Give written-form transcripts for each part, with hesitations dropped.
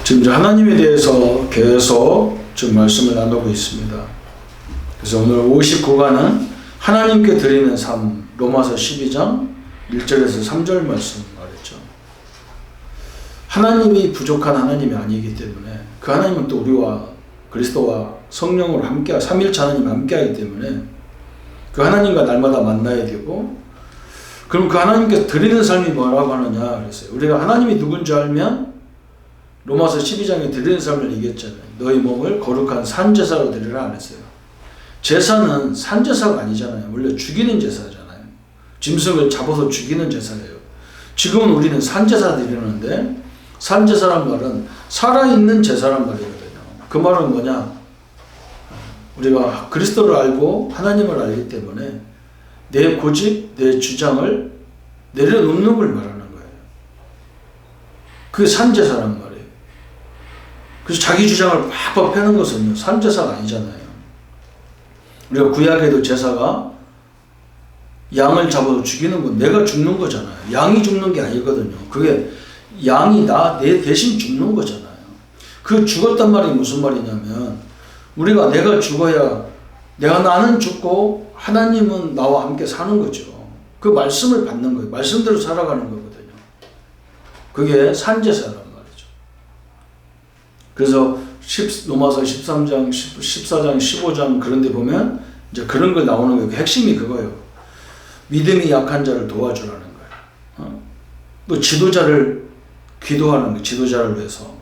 지금 이제 하나님에 대해서 계속 지금 말씀을 나누고 있습니다. 그래서 오늘 59과는 하나님께 드리는 삶, 로마서 12장 1절에서 3절 말씀 말했죠. 하나님이 부족한 하나님이 아니기 때문에 그 하나님은 또 우리와 그리스도와 성령으로 함께, 삼일체 하나님 함께 하기 때문에 그 하나님과 날마다 만나야 되고, 그럼 그 하나님께서 드리는 삶이 뭐라고 하느냐 그랬어요. 우리가 하나님이 누군지 알면 로마서 12장에 드리는 삶을 얘기했잖아요. 너희 몸을 거룩한 산제사로 드리라 안 했어요. 제사는 산제사가 아니잖아요. 원래 죽이는 제사잖아요. 짐승을 잡아서 죽이는 제사예요. 지금은 우리는 산제사 드리는데, 산제사란 말은 살아있는 제사란 말이거든요. 그 말은 뭐냐? 우리가 그리스도를 알고 하나님을 알기 때문에 내 고집, 내 주장을 내려놓는 걸 말하는 거예요. 그게 산제사란 말이에요. 그래서 자기 주장을 팍팍 펴는 것은요, 산제사가 아니잖아요. 우리가 구약에도 제사가 양을 잡아서 죽이는 건 내가 죽는 거잖아요. 양이 죽는 게 아니거든요. 그게 양이 내 대신 죽는 거잖아요. 그 죽었단 말이 무슨 말이냐면, 우리가 내가 죽어야 나는 죽고 하나님은 나와 함께 사는 거죠. 그 말씀을 받는 거예요. 말씀대로 살아가는 거거든요. 그게 산제사란 말이죠. 그래서 로마서 13장, 14장, 15장 그런 데 보면 이제 그런 걸 나오는 거예요. 핵심이 그거예요. 믿음이 약한 자를 도와주라는 거예요. 또 지도자를 기도하는 거예요. 지도자를 위해서.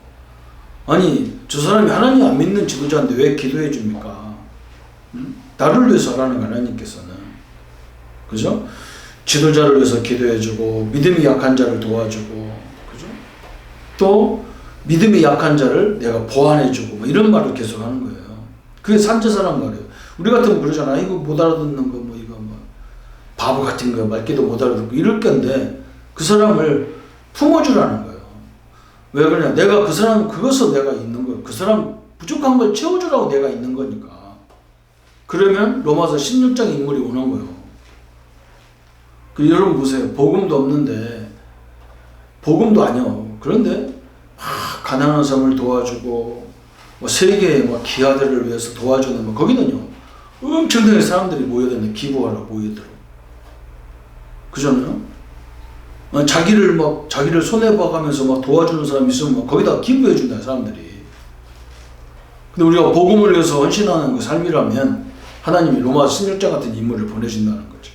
아니, 저 사람이 하나님 안 믿는 지도자인데 왜 기도해 줍니까? 나를 위해서 하라는 거예요, 하나님께서는. 그죠? 지도자를 위해서 기도해 주고, 믿음이 약한 자를 도와주고, 그죠? 또 믿음이 약한 자를 내가 보완해 주고, 뭐 이런 말을 계속 하는 거예요. 그게 산제사란 말이에요. 우리 같으면 그러잖아. 이거 못 알아듣는 거, 뭐 이거 뭐 바보 같은 거, 말귀도 못 알아듣고 이럴 건데, 그 사람을 품어주라는 거예요. 왜 그러냐? 내가 그 사람, 그것을 내가 있는 거예요. 그 사람 부족한 걸 채워주라고 내가 있는 거니까. 그러면 로마서 16장 인물이 오는 거예요. 여러분 보세요. 복음도 없는데, 복음도 아니요. 그런데 가난한 사람을 도와주고, 뭐 세계의 뭐 기아들을 위해서 도와주는, 뭐 거기는요, 엄청나게 사람들이 모여드는, 기부하러 모여들어. 그잖아요? 자기를 손해봐가면서 막 도와주는 사람이 있으면 막 거기다 기부해준다, 사람들이. 근데 우리가 복음을 위해서 헌신하는 그 삶이라면 하나님이 로마서 16장 같은 인물을 보내준다는 거죠.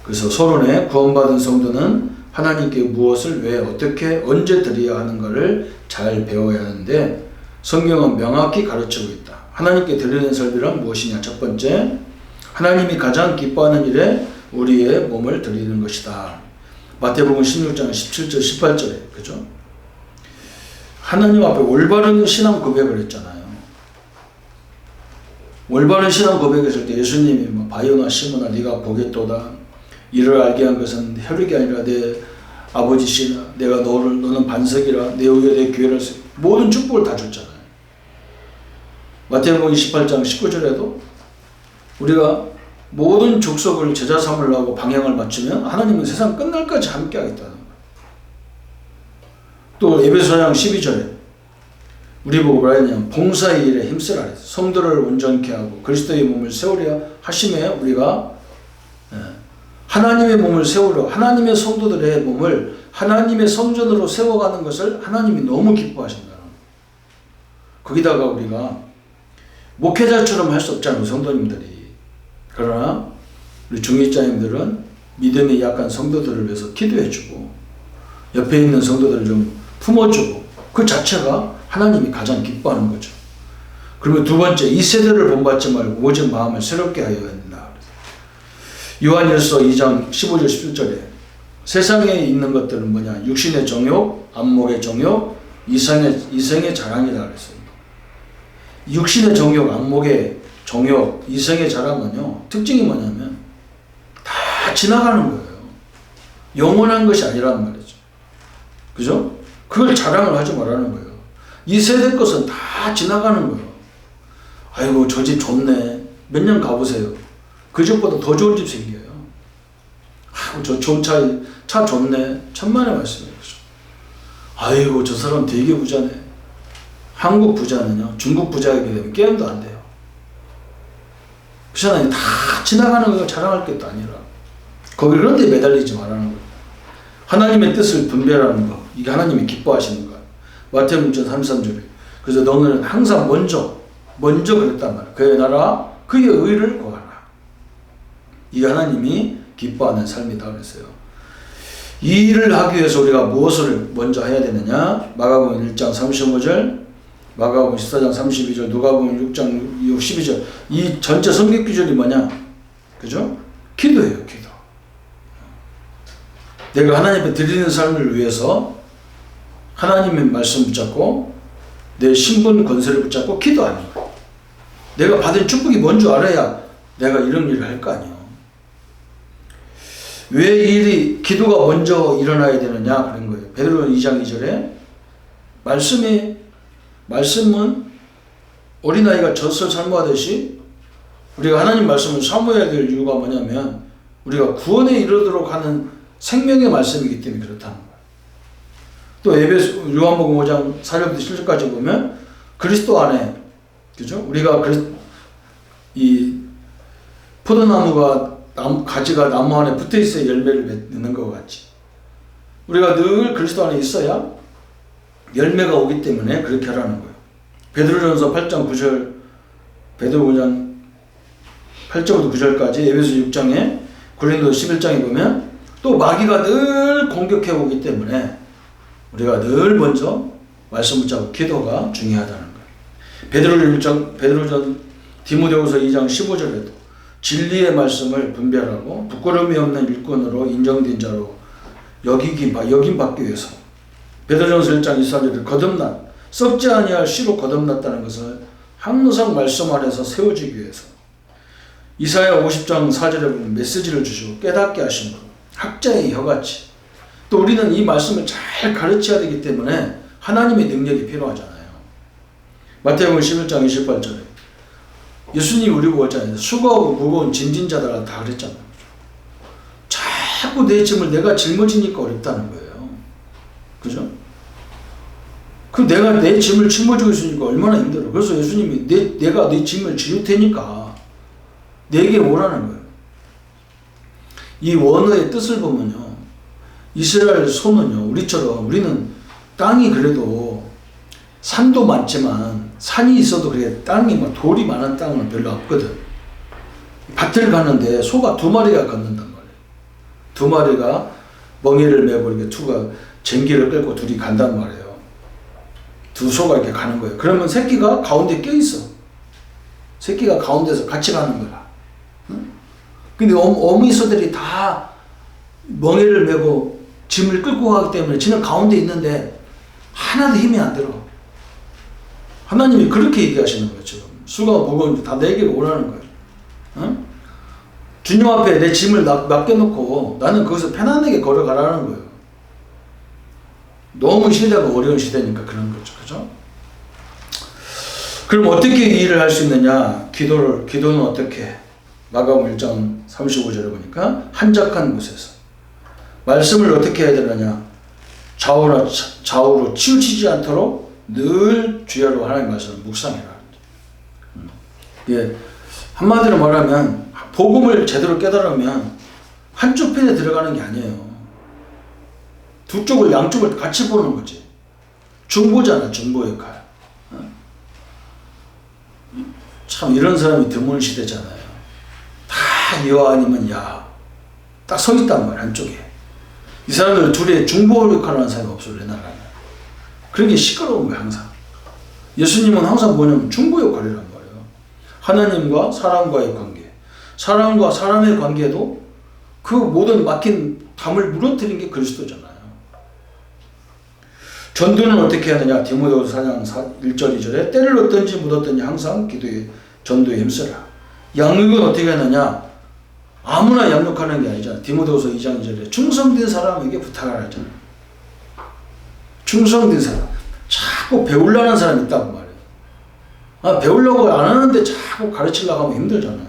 그래서 서론에 구원받은 성도는 하나님께 무엇을, 왜, 어떻게, 언제 드려야 하는가를 잘 배워야 하는데, 성경은 명확히 가르치고 있다. 하나님께 드리는 삶이란 무엇이냐? 첫 번째, 하나님이 가장 기뻐하는 일에 우리의 몸을 드리는 것이다. 마태복음 16장 17절 18절에, 그죠? 하나님 앞에 올바른 신앙 고백을 했잖아요. 올바른 신앙 고백했을 때 예수님이 뭐 바요나 시몬아 네가 보겠도다. 이를 알게 한 것은 혈육이 아니라 내 아버지시나 내가 너는 반석이라 내 위에 내 교회를 모든 축복을 다 줬잖아요. 마태복음 28장 19절에도 우리가 모든 족속을 제자 삼으려고 방향을 맞추면 하나님은 세상 끝날까지 함께 하겠다는 거예요. 또 에베소서 12절에 우리 보고 뭐라 했냐면 봉사의 일에 힘쓰라 했어요. 성도를 온전케 하고 그리스도의 몸을 세우려 하심에 우리가 하나님의 몸을 세우려, 하나님의 성도들의 몸을 하나님의 성전으로 세워가는 것을 하나님이 너무 기뻐하신다는 거예요. 거기다가 우리가 목회자처럼 할 수 없잖아요, 성도님들이. 그러나 우리 중직자님들은 믿음이 약한 성도들을 위해서 기도해주고 옆에 있는 성도들을 좀 품어주고, 그 자체가 하나님이 가장 기뻐하는 거죠. 그리고 두 번째, 이 세대를 본받지 말고 오직 마음을 새롭게 하여야 한다. 요한일서 2장 15절 17절에 세상에 있는 것들은 뭐냐? 육신의 정욕, 안목의 정욕, 이생의 자랑이다 그랬어요. 육신의 정욕, 안목의 정욕, 이생의 자랑은요, 특징이 뭐냐면 다 지나가는 거예요. 영원한 것이 아니라는 말이죠. 그죠? 그걸 자랑을 하지 말라는 거예요. 이 세대 것은 다 지나가는 거예요. 아이고, 저 집 좋네. 몇 년 가보세요. 그 집보다 더 좋은 집 생겨요. 아이고, 저 좋은 차 좋네. 천만의 말씀이에요. 아이고 저 사람 되게 부자네. 한국 부자는요 중국 부자에게 되면 게임도 안 돼요. 그렇잖아요. 다 지나가는 거 자랑할 것도 아니라 거기 그런 데 매달리지 말라는 거예요. 하나님의 뜻을 분별하는 거, 이게 하나님이 기뻐하시는 거예요. 마태복음 33절에 그래서 너는 항상 먼저 그랬단 말이에요. 그의 나라 그의 의를 구하라. 이게 하나님이 기뻐하는 삶이다 그랬어요. 이 일을 하기 위해서 우리가 무엇을 먼저 해야 되느냐? 마가복음 1장 35절, 마가복음 14장 32절, 누가복음 6장 12절. 이 전체 성경 구절이 뭐냐? 그죠? 기도예요, 기도. 내가 하나님 앞에 드리는 삶을 위해서 하나님의 말씀 붙잡고 내 신분 권세를 붙잡고 기도하는 거예요. 내가 받은 축복이 뭔 줄 알아야 내가 이런 일을 할 거 아니에요. 왜 일이 기도가 먼저 일어나야 되느냐 그런 거예요. 베드로 2장 2절에 말씀은 어린아이가 젖을 사모하듯이 우리가 하나님 말씀을 사모해야 될 이유가 뭐냐면 우리가 구원에 이르도록 하는 생명의 말씀이기 때문에 그렇다는 거예요. 또 에베소 요한복음 5장 4절부터 7절까지 보면 그리스도 안에 그죠? 우리가 이 포도나무가 가지가 나무 안에 붙어 있어야 열매를 맺는 것 같이 우리가 늘 그리스도 안에 있어야 열매가 오기 때문에 그렇게 하라는 거예요. 베드로전서 8장 9절, 베드로전 8절부터 9절까지, 에베소 6장에, 고린도 11장에 보면 또 마귀가 늘 공격해 오기 때문에 우리가 늘 먼저 말씀 붙잡고 기도가 중요하다는 거예요. 베드로전 디모데후서 2장 15절에도 진리의 말씀을 분별하고 부끄러움이 없는 일꾼으로 인정된 자로 여김받기 위해서 베드로전서 1장 24절에 거듭난 썩지 아니할 씨로 거듭났다는 것을 항상 말씀 안에서 세워지기 위해서 이사야 50장 4절에 보면 메시지를 주시고 깨닫게 하신 분 학자의 혀같이 또 우리는 이 말씀을 잘 가르쳐야 되기 때문에 하나님의 능력이 필요하잖아요. 마태복음 11장 28절에 예수님이 우리 보고 했잖아요. 수고하고 무거운 짐진자들아 다 그랬잖아요. 자꾸 내 짐을 내가 짊어지니까 어렵다는 거예요. 그죠? 내가 내 짐을 짊어지고 있으니까 얼마나 힘들어. 그래서 예수님이 내가 네 짐을 지울 테니까 내게 오라는 거예요. 이 원어의 뜻을 보면요. 이스라엘 소는요. 우리는 땅이 그래도 산도 많지만 산이 있어도 그래 땅이 막 돌이 많은 땅은 별로 없거든. 밭을 가는데 소가 2마리가 걷는단 말이에요. 2마리가 멍에를 메고 이렇게 투가 쟁기를 끌고 둘이 간단 말이에요. 2소가 이렇게 가는 거예요. 그러면 새끼가 가운데 껴있어. 새끼가 가운데서 같이 가는 거야. 응? 근데 어미 소들이 다 멍에를 메고 짐을 끌고 가기 때문에 지는 가운데 있는데 하나도 힘이 안 들어. 하나님이 그렇게 얘기하시는 거예요. 지금 수가 무거운데 다 내게로 오라는 거예요. 응? 주님 앞에 내 짐을 맡겨놓고 나는 거기서 편안하게 걸어가라는 거예요. 너무 시대가 어려운 시대니까 그런 거죠. 그죠? 그럼 어떻게 이 일을 할 수 있느냐? 기도는 어떻게? 마가복음 1장 35절에 보니까 한적한 곳에서 말씀을 어떻게 해야 되느냐? 좌우로 치우치지 않도록 늘 주야로 하나님의 말씀을 묵상해라. 예, 한마디로 말하면 복음을 제대로 깨달으면 한쪽 편에 들어가는 게 아니에요. 양쪽을 같이 보는 거지. 중보잖아, 중보 역할. 참 이런 사람이 드문 시대잖아요. 다 여호와 아니면 야, 딱 서 있단 말이야, 한쪽에. 이 사람들 둘이 중보 역할을 하는 사람이 없어, 우리나라는. 그런 게 시끄러운 거야, 항상. 예수님은 항상 뭐냐면 중보 역할이란 말이에요. 하나님과 사람과의 관계. 사람과 사람의 관계도 그 모든 막힌 담을 무너뜨린 게 그리스도잖아요. 전도는 어떻게 하느냐? 디모데후서 4장 1절 2절에 때를 얻든지 묻었든지 항상 기도에 전도에 힘쓰라. 양육은 어떻게 하느냐? 아무나 양육하는 게 아니잖아. 디모데후서 2장 2절에 충성된 사람에게 부탁을 하잖아. 충성된 사람. 자꾸 배우려는 사람이 있단 말이에요. 배우려고 안 하는데 자꾸 가르치려고 하면 힘들잖아요.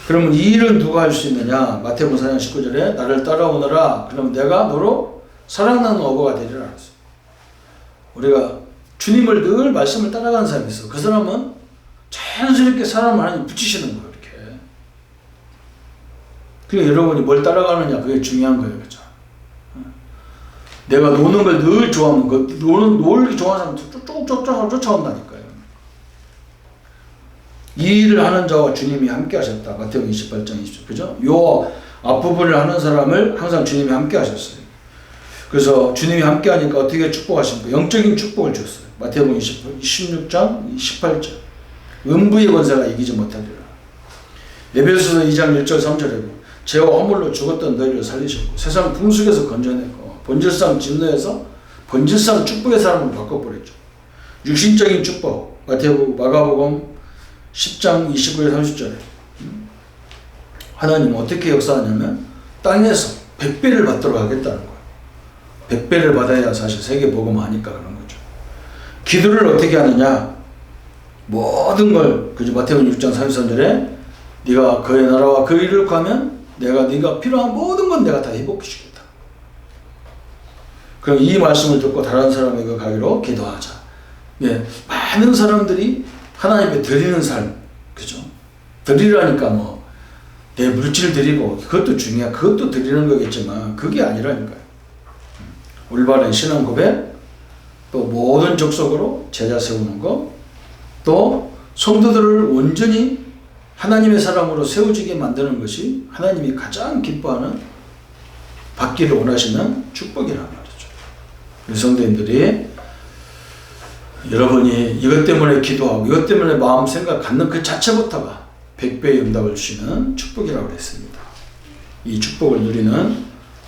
그러면 이 일을 누가 할 수 있느냐? 마태복음 4장 19절에 나를 따라오너라. 그러면 내가 너로 사랑하는 어부가 되리라. 우리가 주님을 늘 말씀을 따라가는 사람이 있어. 그 사람은 자연스럽게 사람을 하나님 붙이시는 거예요. 이렇게. 그러니까 여러분이 뭘 따라가느냐 그게 중요한 거예요. 그죠? 내가 노는 걸 늘 좋아하면 놀기 좋아하는 사람 쭉 쫓아온다니까요. 이 일을 하는 자와 주님이 함께 하셨다. 마태복음 28장 20절. 그죠? 요 앞부분을 하는 사람을 항상 주님이 함께 하셨어요. 그래서 주님이 함께 하니까 어떻게 축복하십니까? 영적인 축복을 주셨어요. 마태복음 26장 18절. 음부의 권세가 이기지 못하리라. 에베소서 2장 1절 3절에 죄와 허물로 죽었던 너희를 살리셨고 세상 풍속에서 건져내고 본질상 진노에서 본질상 축복의 사람을 바꿔버렸죠. 육신적인 축복. 마가복음 10장 29절 30절에 하나님은 어떻게 역사하냐면 땅에서 100배를 받도록 하겠다는 거예요. 100배를 받아야 사실 세계 복음하니까 그런 거죠. 기도를 어떻게 하느냐? 모든 걸 그죠? 마태복음 6장 33절에 네가 그의 나라와 그 일을 구하면 내가 네가 필요한 모든 건 내가 다 회복시키겠다. 그럼 이 말씀을 듣고 다른 사람에게 가기로 기도하자. 예, 많은 사람들이 하나님께 드리는 삶, 그죠? 드리라니까 뭐 내 물질 드리고 그것도 중요해. 그것도 드리는 거겠지만 그게 아니라니까요. 올바른 신앙 고백, 또 모든 족속으로 제자 세우는 것, 또 성도들을 온전히 하나님의 사람으로 세워지게 만드는 것이 하나님이 가장 기뻐하는 받기를 원하시는 축복이란 말이죠. 우리 성도님들이 여러분이 이것 때문에 기도하고 이것 때문에 마음 생각 갖는 그 자체부터가 100배의 응답을 주시는 축복이라고 했습니다. 이 축복을 누리는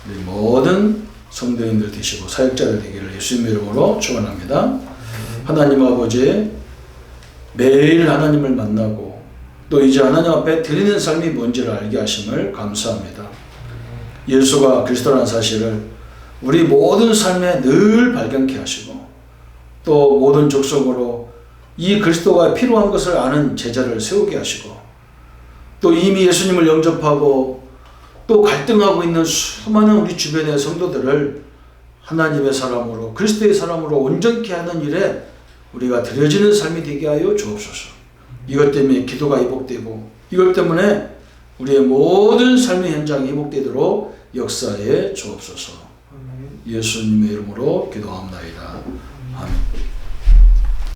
우리 모든 성도님들 되시고 사역자들 되기를 예수님의 이름으로 축원합니다. 하나님 아버지 매일 하나님을 만나고 또 이제 하나님 앞에 드리는 삶이 뭔지를 알게 하심을 감사합니다. 예수가 그리스도라는 사실을 우리 모든 삶에 늘 발견케 하시고 또 모든 족속으로 이 그리스도가 필요한 것을 아는 제자를 세우게 하시고 또 이미 예수님을 영접하고 또 갈등하고 있는 수많은 우리 주변의 성도들을 하나님의 사람으로 그리스도의 사람으로 온전케 하는 일에 우리가 드려지는 삶이 되게 하여 주옵소서. 이것 때문에 기도가 회복되고 이것 때문에 우리의 모든 삶의 현장이 회복되도록 역사해 주옵소서. 예수님의 이름으로 기도합니다. 아멘.